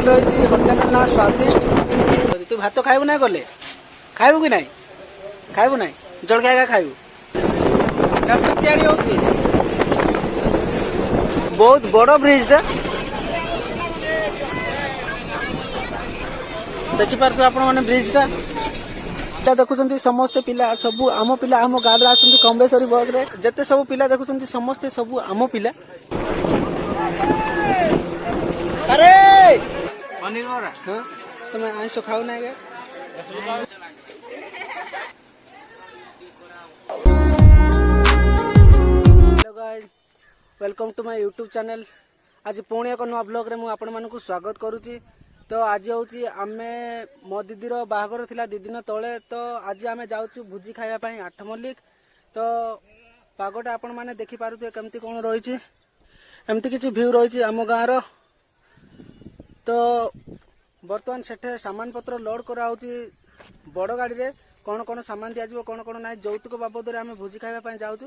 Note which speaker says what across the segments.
Speaker 1: रही होटेल ना स्वादिष्ट। तू भात खाइबू ना गले खाइबू कि नहीं खाइबू ना जलखिया खाइबू रास्ता तैयारी होती बहुत बड़ ब्रिजटा देखिपार आपण मैंने ब्रिजटा देखुं समस्ते पिला सब आम पिला आम गाँव आसती कम्बेश्वरी बस रे जिते सब पिला देखुं समस्ते सब आम पिला अरे पनीर बरा हाँ तुम आइस खाऊ ना hello guys welcome to my YouTube channel. आज पुणी एक नुआ ब्लॉग रे मु आपण मानकु स्वागत करुची। तो आज हूँ आमे मो दीदीर बाहागर थिला 2 दिन तले तो आज आमे जाउछु भुजी खाइबा पई आठ मल्लिक। तो पागटा आपण माने देखि पारुथे केमती कोन रहिछि एमती किछि व्यू रहिछि आम गाँर। तो बर्तमान सेठे सामान पत्र लोड करा होछि बड़ गाड़ी रे कौन कौन सामान दिया जिवो कौन कौन नाइ जौतुक बाबद रे आमे भुजी खाइबा पई जाउछु।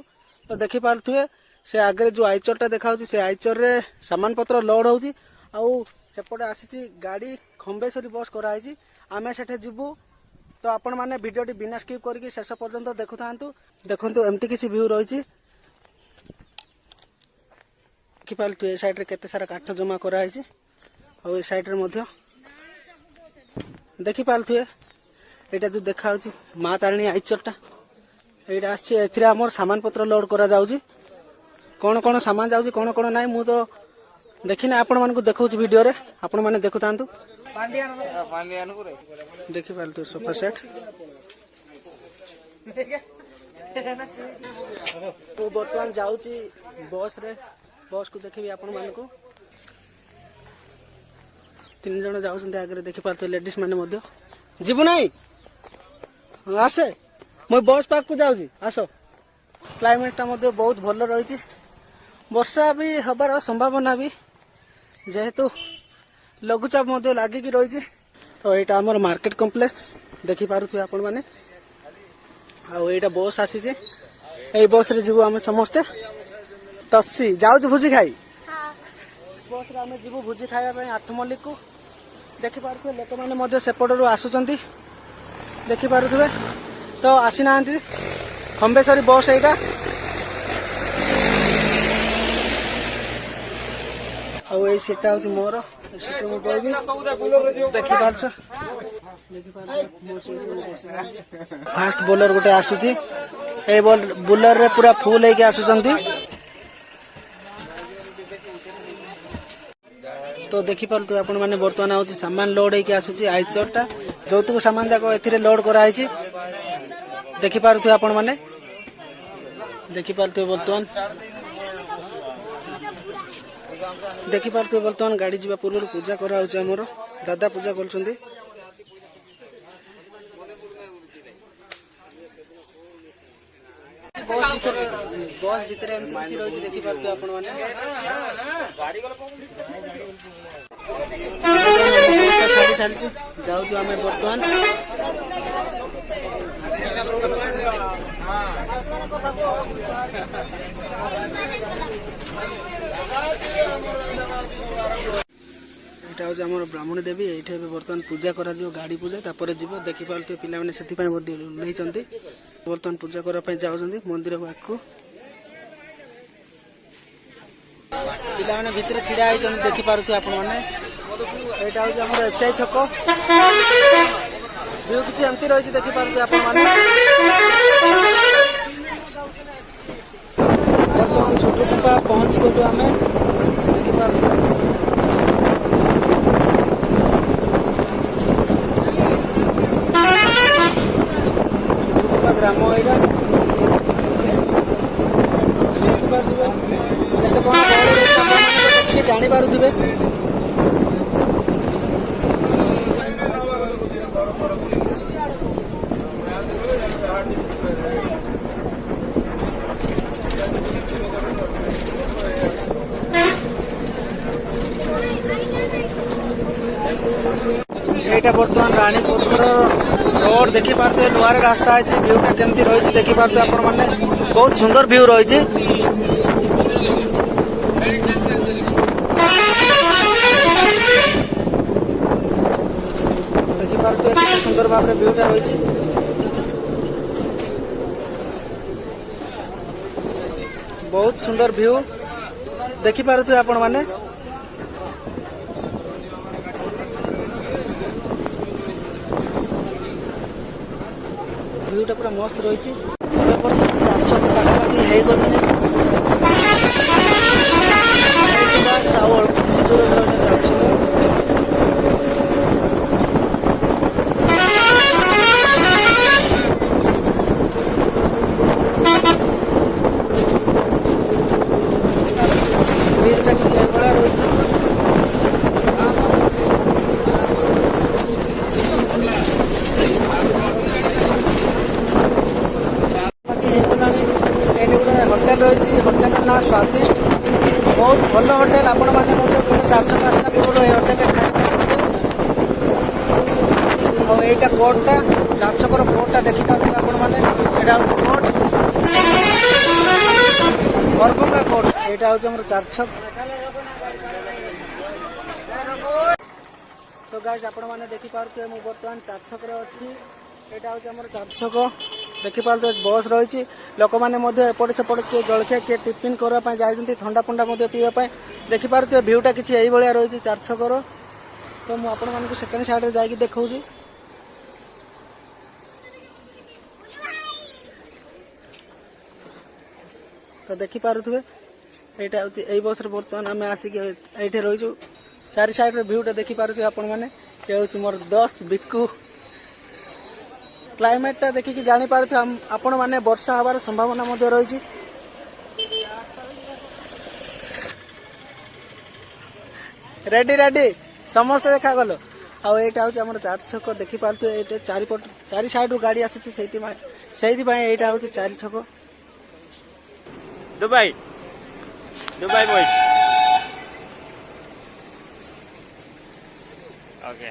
Speaker 1: तो देखि पारुथे से आगे जो आइचरटा देखाउछि से आइचर रे सामान पत्र लोड होछि आउ सेपटे आसी गाड़ी खम्बेश्वरी बस कराई आमे सेठे जीवु। तो आपण माने वीडियोटी बिना स्किप करके शेष पर्यंत देखु थांतु। देखंतु एमती किछि व्यू रहिछि कि पालतु ए साइड रे केते सारा काठ जमा कराई और ए साइड रे मध्य देखि पालतु एटा जो देखाउछि मां तारिणी आइचरटा एटा आछि एथिरे हमर सामान पत्र लोड करा जाउछि कौन कौन सामान जाउछि कौन कौन नाइ मु तो देखिना आपण मानकु देखौछि वीडियो रे आपण माने देखु थांतु। देखि पालतु सोफा सेट तो बर्तमान जाउछि बस रे बस को देखिबी आपण मानकु 3 जण जाउछन्ते आगे देखि पालतु लेडीज माने मध्य जीवु नाही आसे मो बस पार्क को जाउछि आसो। क्लाइमेटटा मध्य बहुत भल रहिछि वर्षा भी हबार संभावना भी जेहेतु लघुचाप मध्य लागिकी रही। तो यहाँ आमर मार्केट कम्प्लेक्स देखि पारुथे आपण माने आउ एटा बस आसी ए बस रे जीवु आमे समस्ते तस्सी जाउछ भुजी खाई बस रे आमे जीवु भुजी खाइबा पई आठ मल्लिक को देखि पारुथे लोक माने मध्य सेपटरू आसुचंती देखि पारुथे। तो आसी नांती खम्बेश्वरी बस एटा आउ ए सीटा हूँ मोर सीट मु कहबी देखि पारछ फास्ट बोलर गोटे आसुची ए बोलर रे पूरा फुल होके आसुचंती। तो देखि पारतु आपण माने वर्तमान आउची सामान लोड होके आसुची आइचरटा जौतुक सामान जाको एथिरे लोड करा आइची देखि पारतु आपण माने देखि पारतु वर्तमान देखि पारतु वर्तमान गाड़ी जीवा पूर्व पूजा करा होछि हमरो दादा पूजा करछुंदी। बस भीतर एमती किछि रहिछि देखि पारतु आपण माने गाड़ी गल छाड़ी छाड़ी जाउछु आमे वर्तमान एटा हूँ आम ब्राह्मणी देवी ये बर्तमान पूजा करा गाड़ी पूजा तापर जीव देखि पारे पिला मैंने से नहीं बर्तमान पूजा करने जाऊँगी मंदिर आगू पिला मैंने भितर छिड़ा होती देखि पारे आपण मैंने यहाँ हूँ आम एफसीआई छक व्यू किसी एमती रही देखि पारे आपण मैंने बर्तमान सुटुकुपा पहुँची गलु आम देखि पारे ग्राम यहाँ देखिपारे कौन जानी पारुथिबे। यहाँ बर्तमान रानीपुर रोड देखि पारे लुहार रास्ता अच्छे व्यूटा केमती रही देखि पारे आपण मैंने बहुत सुंदर व्यू रही। भाव में व्यूटा रही। बहुत सुंदर व्यू देखि पारुथि आपण माने। व्यूटा पूरा मस्त रही। चार छक पाखापाखि हो गलुनि अल्प किसी दूर चार छक होटेल रही। होटेल ना स्वादिष्ट बहुत भल होटेल। आपण मैंने चार छक आसला पूर्व होटेल यहाँ कोर्टा चार छकर कोर्टा देखी पारे आपण मैंने कोर्ट बरभंगा कोर्ट यहाँ हूँ चार छक। तो गाइस आपण मैंने देखी पारे मुझे बर्तमान चार छक अच्छी यहाँ हूँ चार छक देखी पारे बस रही। लोक मैंने एपट सेपट किए जलखिया किए टिफिन करने जाती ठंडा फंडा पीवाई देखी पारे व्यूटा किसी यही भाया रही चार छकर। तो मुझे आपण मानक सेकेंड साइड में जाकि देखा तो देखी पारे यहाँ हूँ यही बस बर्तमान आम आसिक ये रही चारि साइड व्यूटा देखी पारे आपण मैंने ये हूँ मोर दोस्त बिक्कू। क्लाइमेटा देखिकी जानी पारे आपण मैंने वर्षा हबार संभावना रही। रेडी रेडी समस्त देखा गल आईटा हूँ चार छक देखी पारे ये चारिपट चारि साइड गाड़ी आसूँ से यहाँ हूँ चार छक।
Speaker 2: दुबई दुबई बॉयज ओके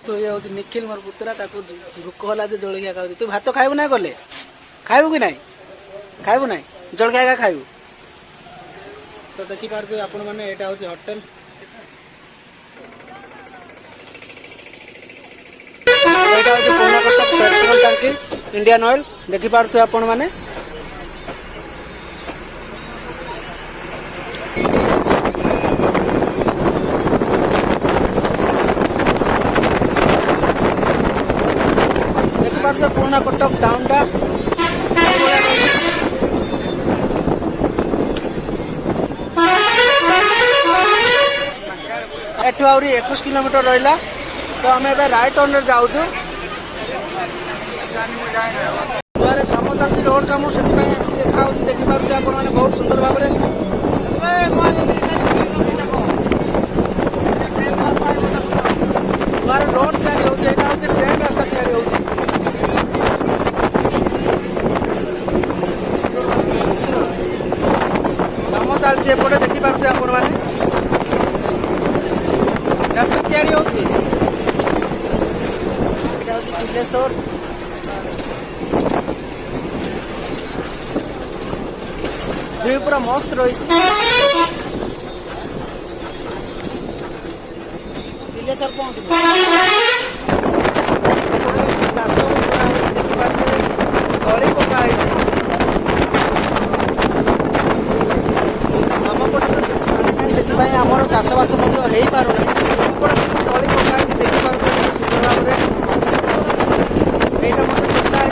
Speaker 1: तो ये हूँ निखिल मोर पुतरा भूक होला जलखिया खाऊ। तू भात खाइबू ना गले खाइबू कि नहीं खाइबू ना जलखिया खाइबू। तो देखी पारे आपण मैंने यहाँ हूँ होटेल यहाँ हूँ पुराना कटक पेट्रोल टांकी इंडियन ऑयल देखी पारे आपण मैंने। पुराना कटक टाउनटा एठू आहरी 21 किलोमीटर रहा। तो आम ए राइट टर्न जाऊँ कम चलती रोड कम से देखा देखी पारे आप बहुत सुंदर भाव रोड तैयारी हो ट्रेन रास्ता तैयारी हो कम चलती एपटे देखी पारे आपण मैंने रास्ता तैयारी हो दिलेश्वर। व्यू पूरा मस्त रही। दिलेश्वर पहुंच चाष देखी पारे तली पकाई आम पटे तो से आमर चाषबास हो पारना तली पकाई देखी पारे सुंदर भाव यहाँ मत चषा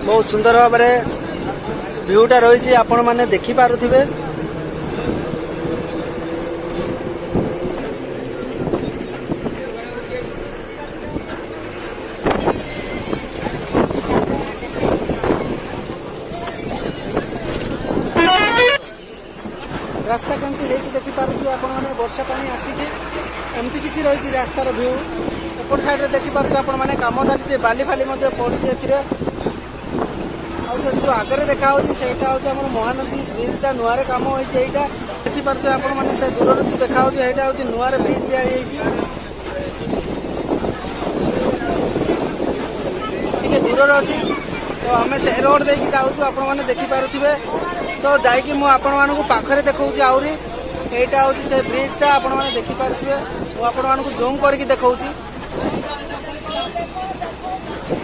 Speaker 1: बहुत सुंदर भाव व्यूटा रही आपण मैंने देखी पारुथिबे। रास्ता केमती देखी पारे आप वर्षा पानी आसिकी एमती किसी रही रास्तार व्यू सेपट साइड देखी पारे आप कम चलती बाली फाली पड़ी से जो आगे देखा हूँ महानदी ब्रिजटा नुआ कम होता देखी पारे आप दूर जो देखा यहाँ हूँ नुआ ब्रिज दिखाई ଦୂରରେ ଅଛି। ତ ଆମେ ସେ ରୋଡ ଦେଇକି ଯାଉଛୁ, ଆପଣମାନେ ଦେଖିପାରୁଥିବେ। ତ ଯାଇକି ମୁଁ ଆପଣମାନଙ୍କୁ ପାଖରେ ଦେଖାଉଛି ଆହୁରି। ଏଇଟା ହେଉଛି ସେ ବ୍ରିଜଟା, ଆପଣମାନେ ଦେଖିପାରୁଥିବେ। ମୁଁ ଆପଣମାନଙ୍କୁ ଜୁମ୍ କରିକି ଦେଖାଉଛି।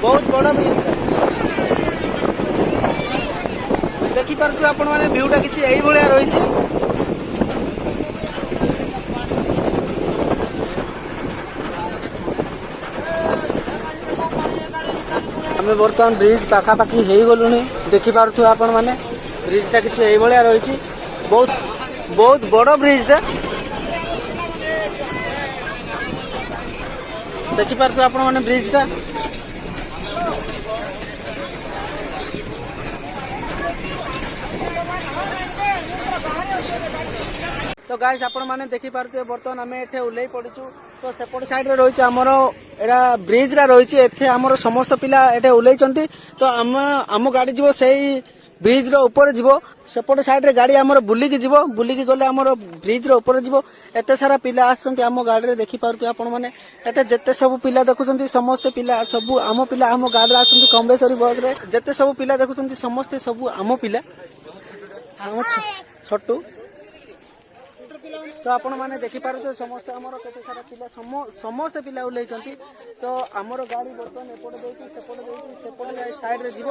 Speaker 1: ବହୁତ ବଡ଼ ବ୍ରିଜଟା, ଦେଖିପାରୁଥିବେ ଆପଣମାନେ। ଭିୟୁଟା କିଛି ଏଇଭଳିଆ ରହିଛି। ଆମେ ବର୍ତ୍ତମାନ ବ୍ରିଜ ପାଖାପାଖି ହେଇଗଲୁଣି। ଦେଖିପାରୁଥିବେ ଆପଣମାନେ, ବ୍ରିଜଟା କିଛି ଏଇଭଳିଆ ରହିଛି। ବହୁତ ବହୁତ ବଡ଼ ବ୍ରିଜଟା, ଦେଖିପାରୁଥିବେ ଆପଣମାନେ ବ୍ରିଜଟା। ତ ଗାଇସ୍ ଆପଣମାନେ ଦେଖିପାରୁଥିବେ ବର୍ତ୍ତମାନ ଆମେ ଏଠି ଓହ୍ଲେଇ ପଡ଼ିଛୁ। ତ ସେପଟ ସାଇଡରେ ରହିଛି ଆମର ଏଇଟା ବ୍ରିଜଟା ରହିଛି। ଏଠି ଆମର ସମସ୍ତ ପିଲା ଏଠି ଓହ୍ଲେଇଛନ୍ତି। ତ ଆମ ଗାଡ଼ି ଯିବ ସେଇ ବ୍ରିଜର ଉପରେ ଯିବ। ସେପଟ ସାଇଡରେ ଗାଡ଼ି ଆମର ବୁଲିକି ଯିବ। ବୁଲିକି ଗଲେ ଆମର ବ୍ରିଜର ଉପରେ ଯିବ। ଏତେ ସାରା ପିଲା ଆସିଛନ୍ତି ଆମ ଗାଡ଼ିରେ, ଦେଖିପାରୁଥିବେ ଆପଣମାନେ। ଏଠି ଯେତେ ସବୁ ପିଲା ଦେଖୁଛନ୍ତି, ସମସ୍ତେ ପିଲା ସବୁ ଆମ ପିଲା ଆମ ଗାଡ଼ିରେ ଆସନ୍ତି କମ୍ବେଶ୍ୱରୀ ବସରେ। ଯେତେ ସବୁ ପିଲା ଦେଖୁଛନ୍ତି ସମସ୍ତେ ସବୁ ଆମ ପିଲା, ଆମ ଛୋଟୁ। ତ ଆପଣମାନେ ଦେଖିପାରୁଥିବେ ସମସ୍ତେ ଆମର କେତେ ସାରା ପିଲା, ସମସ୍ତେ ପିଲା ଓହ୍ଲେଇଛନ୍ତି। ତ ଆମର ଗାଡ଼ି ବର୍ତ୍ତମାନ ଏପଟେ ଦେଇଛି, ସେପଟେ ଦେଇଛି, ସେପଟେ ସାଇଡରେ ଯିବ।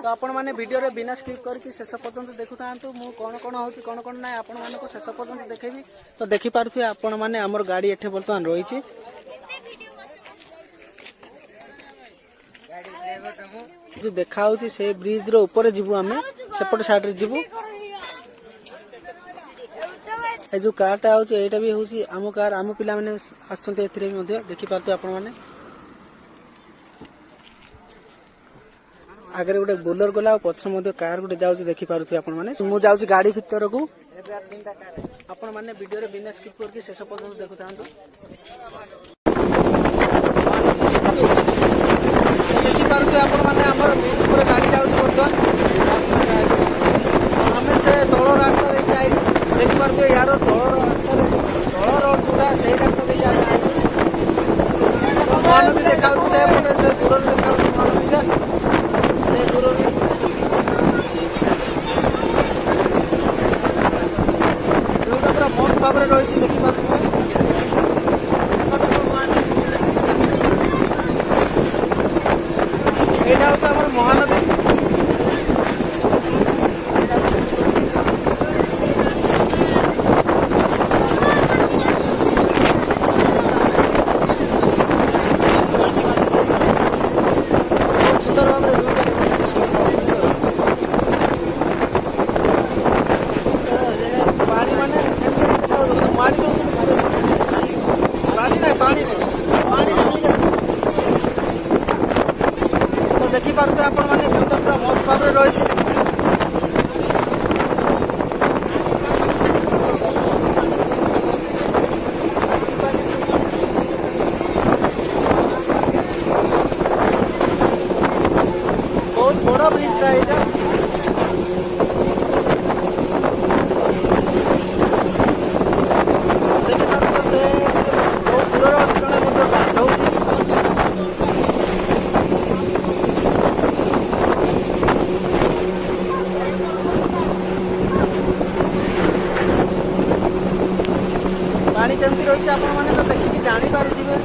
Speaker 1: ତ ଆପଣମାନେ ଭିଡ଼ିଓରେ ବିନା ସ୍କିପ୍ କରିକି ଶେଷ ପର୍ଯ୍ୟନ୍ତ ଦେଖୁଥାନ୍ତୁ। ମୁଁ କ'ଣ ହେଉଛି କ'ଣ ନାହିଁ ଆପଣମାନଙ୍କୁ ଶେଷ ପର୍ଯ୍ୟନ୍ତ ଦେଖେଇବି। ତ ଦେଖିପାରୁଥିବେ ଆପଣମାନେ ଆମର ଗାଡ଼ି ଏଠି ବର୍ତ୍ତମାନ ରହିଛି। ଦେଖା ହେଉଛି ସେ ବ୍ରିଜର ଉପରେ ଯିବୁ, ଆମେ ସେପଟେ ସାଇଡରେ ଯିବୁ। ଏ ଯୋଉ କାରଟା ହେଉଛି ଏଇଟା ବି ହେଉଛି ଆମ କାର, ଆମ ପିଲାମାନେ ଆସିଛନ୍ତି ଏଥିରେ ମଧ୍ୟ, ଦେଖିପାରୁଥିବେ ଆପଣମାନେ। ଆଗରେ ଗୋଟେ ବୋଲର ଗଲା ଆଉ ପଛରେ ମଧ୍ୟ କାର ଗୋଟେ ଯାଉଛି, ଦେଖିପାରୁଥିବେ ଆପଣମାନେ। ମୁଁ ଯାଉଛି ଗାଡ଼ି ଭିତରକୁ। ଆପଣମାନେ ଭିଡ଼ିଓରେ ବିନା ସ୍କିପ୍ କରିକି ଶେଷ ପର୍ଯ୍ୟନ୍ତ ଦେଖୁଥାନ୍ତୁ। ଦେଖିପାରୁଥିବେ ଆପଣମାନେ ଆମର ବ୍ରିଜ ଉପରେ ଗାଡ଼ି ଯାଉଛି ବର୍ତ୍ତମାନ। ଆମେ ସେ ତଳ ରାସ୍ତା ଦେଇକି ଆଇଛୁ, ଦେଖିପାରୁଥିବେ। ୟାର ତଳ ରାସ୍ତାରେ ତଳ ରୋଡ ଯୋଉଟା ସେଇ ରାସ୍ତା ଦେଇକି ଆମେ ଆଇଛୁ। ମହାନଦୀ ଦେଖାଉଛି ସେପଟେ, ସେ ଦୂରରେ ଦେଖାଉଛି ମହାନଦୀଟା, ସେ ଦୂରରେ। ଭିୟୁଟା ପୁରା ମସ୍ତ ଭାବରେ ରହିଛି, ଦେଖିପାରୁଥିବେ। ଏଇଟା ହେଉଛି ଆମର ମହାନଦୀ। ଦେଖିପାରୁଥିବେ ଆପଣମାନେ, ଭିୟୁଟା ପୁରା ମସ୍ତ ଭାବରେ ରହିଛି। ବହୁତ ବଡ଼ ବ୍ରିଜଟା ଏଇଟା। ଦେଖିପାରୁଥିବେ ସେ ବହୁତ ଦୂରରେ ଅଛି, ଜଣେ ମଧ୍ୟ ଗାଧଉଛି। ପାଣି କେମିତି ରହିଛି ଆପଣମାନେ ତ ଦେଖିକି ଜାଣିପାରୁଥିବେ।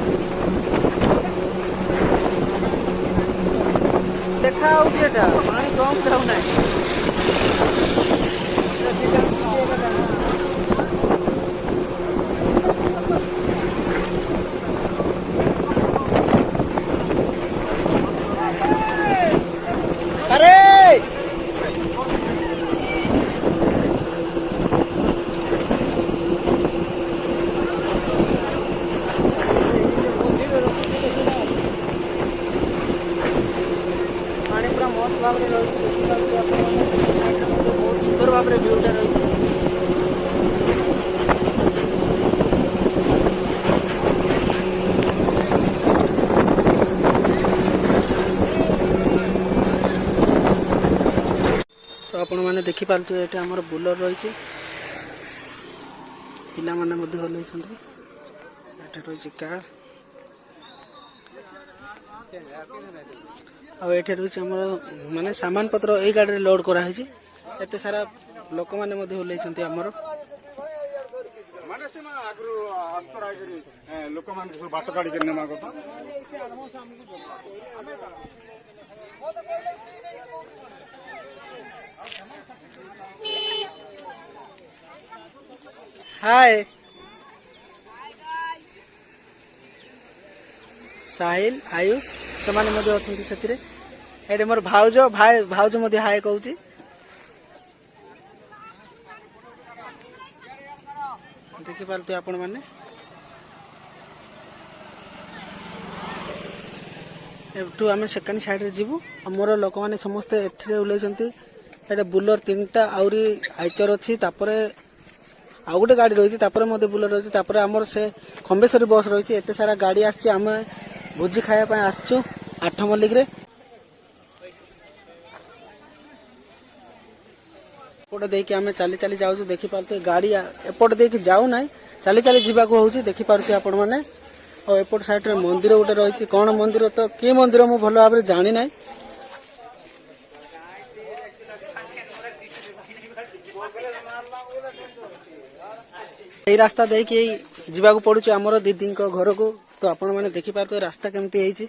Speaker 1: ଦେଖା ହଉଛି ଏଟା, ପାଣି କମ୍ ଯାଉନାହିଁ। ଆରେ ପାଣି ପୁରା ମସ୍ତ ଭାବରେ ରହିଛି, ଦେଖିପାରୁଥିବେ ଆପଣମାନେ। ସେପଟ ସାଇଡରେ ମଧ୍ୟ ବହୁତ ସୁନ୍ଦର ଭାବରେ ଭିୟୁଟା ରହିଛି। ତ ଆପଣମାନେ ଦେଖିପାରୁଥିବେ ଏଠି ଆମର ବୋଲର ରହିଛି, ପିଲାମାନେ ମଧ୍ୟ ଓହ୍ଲେଇଛନ୍ତି। ଏଠି ରହିଛି କାର। ଆଉ ଏଠାରେ ହେଉଛି ଆମର ମାନେ ସାମାନ ପତ୍ର ଏଇ ଗାଡ଼ିରେ ଲୋଡ୍ କରାହେଇଛି। ଏତେ ସାରା ଲୋକମାନେ ମଧ୍ୟ ଓହ୍ଲେଇଛନ୍ତି ଆମର।
Speaker 3: ମାନେ ସେ ଆଗରୁ ଆଗରୁ ଲୋକମାନେ ସବୁ ବାଟ କାଢିକି ନେବା କଥା।
Speaker 1: ହାଏ ସାହିଲ ଆୟୁଷ ସେମାନେ ମଧ୍ୟ ଅଛନ୍ତି ସେଥିରେ। ଏଠି ମୋର ଭାଉଜ ମଧ୍ୟ ହାଏ କହୁଛି। ଦେଖିପାରୁଥିବେ ଆପଣ ମାନେ। ଏଠୁ ଆମେ ସେକେଣ୍ଡ ସାଇଡରେ ଯିବୁ। ଆମର ଲୋକମାନେ ସମସ୍ତେ ଏଥିରେ ଓହ୍ଲେଇଛନ୍ତି। ଏଠି ବୁଲର 3ଟା ଆହୁରି ଆଇଚର ଅଛି। ତାପରେ ଆଉ ଗୋଟେ ଗାଡ଼ି ରହିଛି। ତାପରେ ମଧ୍ୟ ବୁଲର ରହିଛି। ତାପରେ ଆମର ସେ ଖମ୍ବେଶ୍ୱରୀ ବସ୍ ରହିଛି। ଏତେ ସାରା ଗାଡ଼ି ଆସିଛି। ଆମେ ଭୋଜି ଖାଇବା ପାଇଁ ଆସିଛୁ 8 ମଲ୍ଲିକରେ। ଏପଟେ ଦେଇକି ଆମେ ଚାଲି ଚାଲି ଯାଉଛୁ। ଦେଖିପାରୁଥିବେ ଗାଡ଼ି ଏପଟେ ଦେଇକି ଯାଉନାହିଁ, ଚାଲି ଚାଲି ଯିବାକୁ ହଉଛି। ଦେଖିପାରୁଥିବେ ଆପଣ ମାନେ। ଆଉ ଏପଟ ସାଇଡରେ ମନ୍ଦିର ଗୋଟେ ରହିଛି। କଣ ମନ୍ଦିର ତ କି ମନ୍ଦିର ମୁଁ ଭଲ ଭାବରେ ଜାଣି ନାହିଁ। ଏଇ ରାସ୍ତା ଦେଇକି ଯିବାକୁ ପଡୁଛି ଆମର ଦିଦିଙ୍କ ଘରକୁ। ତ ଆପଣ ମାନେ ଦେଖିପାରୁଥିବେ ରାସ୍ତା କେମିତି ହେଇଛି।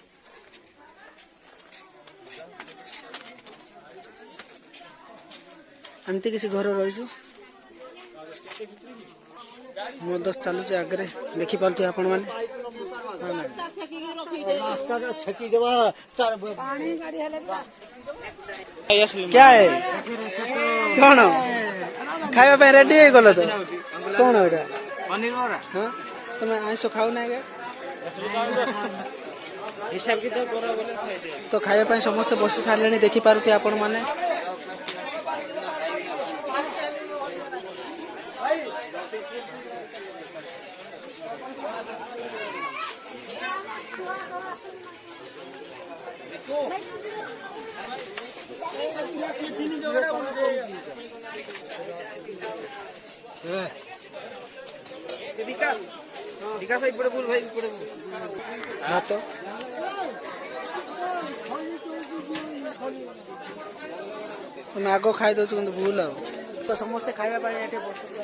Speaker 1: ଏମିତି କିଛି ଘର ରହିଛି। ମଦ ଚାଲୁଛି ଆଗରେ, ଦେଖିପାରୁଥିବେ ଆପଣ ମାନେ। क्या है कौन खाଇବା ପାଇଁ ରେଡି ହେଇଗଲ ତ କଣ ଏଇଟା ହଁ ତମେ ଆଇଁଷ ଖାଉ ନାହିଁ ତ ଖାଇବା ପାଇଁ ସମସ୍ତେ ବସି ସାରିଲେଣି। ଦେଖିପାରୁଥିବେ ଆପଣ ମାନେ। ଭାତ ତମେ ଆଗ ଖାଇଦଉଛ କିନ୍ତୁ ଭୁଲ ଆଉ। ତ ସମସ୍ତେ ଖାଇବା ପାଇଁ ଏଠି ବସୁଛନ୍ତି।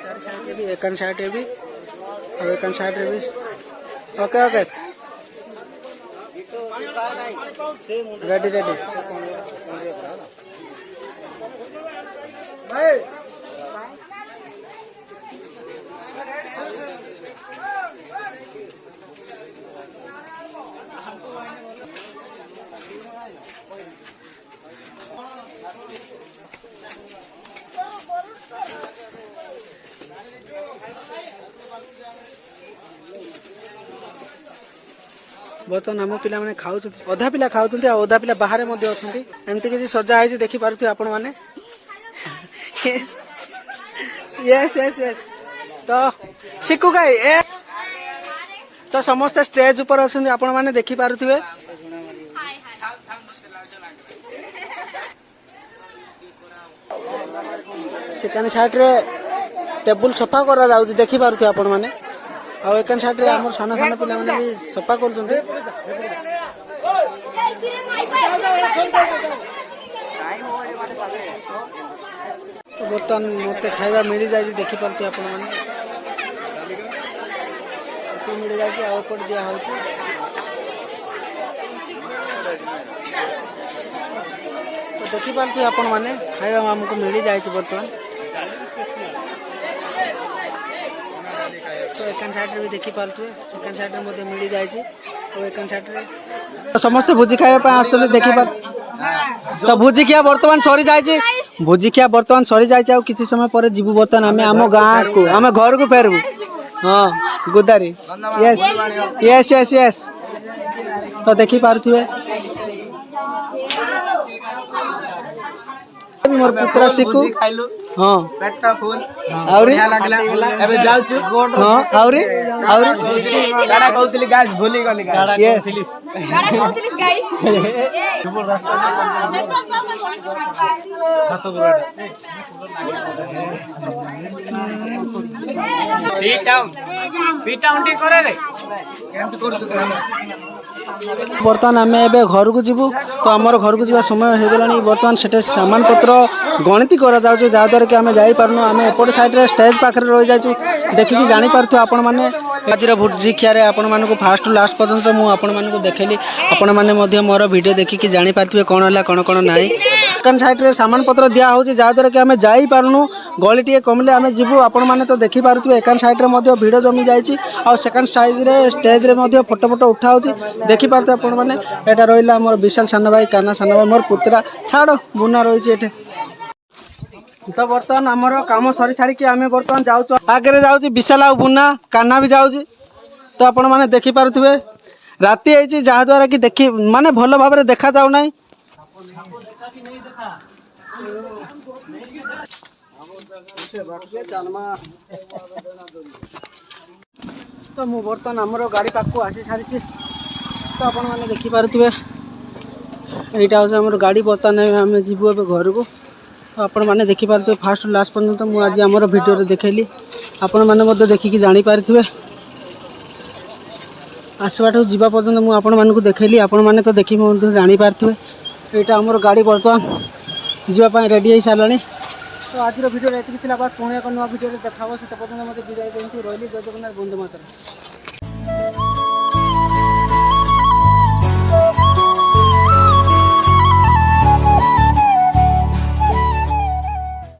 Speaker 1: ଚାରି ସାଇଡରେ ବି ଏକାନ ସାଇଡରେ ବି ଆଉ ଏକାନ ସାଇଡରେ ବି। Okay okay ready ready. ବର୍ତ୍ତମାନ ଆମ ପିଲାମାନେ ଖାଉଛନ୍ତି। ଅଧା ପିଲା ଖାଉଛନ୍ତି ଆଉ ଅଧା ପିଲା ବାହାରେ ମଧ୍ୟ ଅଛନ୍ତି। ଏମିତି କିଛି ସଜା ହେଇଛି ଦେଖିପାରୁଥିବେ ଆପଣ ମାନେ। ୟେସ୍ ୟେସ୍ ୟେସ୍ ତ ଶିଖୁ ଗାଇ ତ ସମସ୍ତେ ଷ୍ଟେଜ ଉପରେ ଅଛନ୍ତି। ଆପଣ ମାନେ ଦେଖିପାରୁଥିବେ। ସେକାନି ସାଇଡରେ ଟେବୁଲ ସଫା କରାଯାଉଛି। ଦେଖିପାରୁଥିବେ ଆପଣ ମାନେ। ଆଉ ଏକାନି ସାଇଡରେ ଆମର ସାନ ସାନ ପିଲାମାନେ ବି ସଫା କରୁଛନ୍ତି। ବର୍ତ୍ତମାନ ମତେ ଖାଇବା ମିଳିଯାଇଛି। ଦେଖିପାରୁଥିବେ ଆପଣ ମାନେ। ମିଳିଯାଇଛି ଆଉ ଏପଟେ ଦିଆ ହଉଛି। ତ ଦେଖିପାରୁଥିବେ ଆପଣ ମାନେ ଖାଇବା ଆମକୁ ମିଳିଯାଇଛି ବର୍ତ୍ତମାନ। ତ ଏକାନ ସାଇଡରେ ବି ଦେଖିପାରୁଥିବେ। ସେକେଣ୍ଡ ସାଇଡରେ ମଧ୍ୟ ମିଳିଯାଇଛି। ଆଉ ଏକାନ ସାଇଡରେ ସମସ୍ତେ ଭୋଜି ଖାଇବା ପାଇଁ ଆସୁଛନ୍ତି। ଦେଖିପାରୁ ତ ଭୋଜିଖିଆ ବର୍ତ୍ତମାନ ସରିଯାଇଛି। ଭୋଜିଖିଆ ବର୍ତ୍ତମାନ ସରିଯାଇଛି। ଆଉ କିଛି ସମୟ ପରେ ଯିବୁ ବର୍ତ୍ତମାନ ଆମେ ଆମ ଗାଁକୁ, ଆମେ ଘରକୁ ଫେରିବୁ। ହଁ ଗୁଦାରି ୟେସ୍ ୟେସ୍ ୟେସ୍ ୟେସ୍। ତ ଦେଖିପାରୁଥିବେ ମୋର ପୁତୁରା ଶିଖୁ। ହଁ ଆହୁରି ଏବେ ଯାଉଛୁ। ହଁ ଆହୁରି ଆହୁରି କହୁଥିଲି ଗାଇସ୍ ଭୁଲିଗଲି बर्तमान आम ए घर को जीवु तो आमर घर को जा समय हो गलानी बर्तमान से सामान पत्र गणति करा जहाँद्वारा कि आम जापरनु आम एपट साइड स्टेज पाखे रही जाइए देखिकी जापर आपण मैंने आज भोजी खियारे आपण मानक फास्ट टू लास्ट पर्यंत मुझे देखली आपण मैंने मोर वीडियो देखिकी जापारे कौन है कौन ना सेकेंड साइड रे सामान पत्र दिया हो जहाँद्वारा कि आम जापरनु गली टे कमिले आम जीवु आपण मैंने तो देखिपे एकान साइड रे भिड़ जमी जाए सेकेंड स्टेज रे फोटो फोटो उठा हो देखिपे आपण मैंने यहाँ रहा मोर विशाल सान भाई काना सान भाई मोर पुतरा छाड़ बुना रही है तो बर्तमान आमर कम सरी सारिकी आम बर्तमान जाऊँ आगे जाऊँ विशाल आ बुना काना भी जाऊँ तो आपण मैंने देखिपे राति है जहाँद्वारा कि देखी माने भल भाव देखा जाऊना तो मु बर्तमान आमर गाड़ी पाक आसी सारी तो आपण मैंने देखिपे यहाँ हूँ आम गाड़ी बर्तमान आम जीवु ए घर को तो आपण मैंने देखिपे फास्ट लास्ट पर्यंत मुझे आज आमर भिडियो देखली आपण मैंने देखिकी जापारे आसवाठ जावा पर्यटन मुझे आपण मानक देखली आपण मैंने तो देखी जापारे यहाँ आमर गाड़ी बर्तमान जावाई रेडी हो सारा तो आज भिडियो ये बस पुणी एक नुआ भिडियो देखा से पर्यटन मत विदाय देती रही जय जगन्नाथ बंदे मातरम।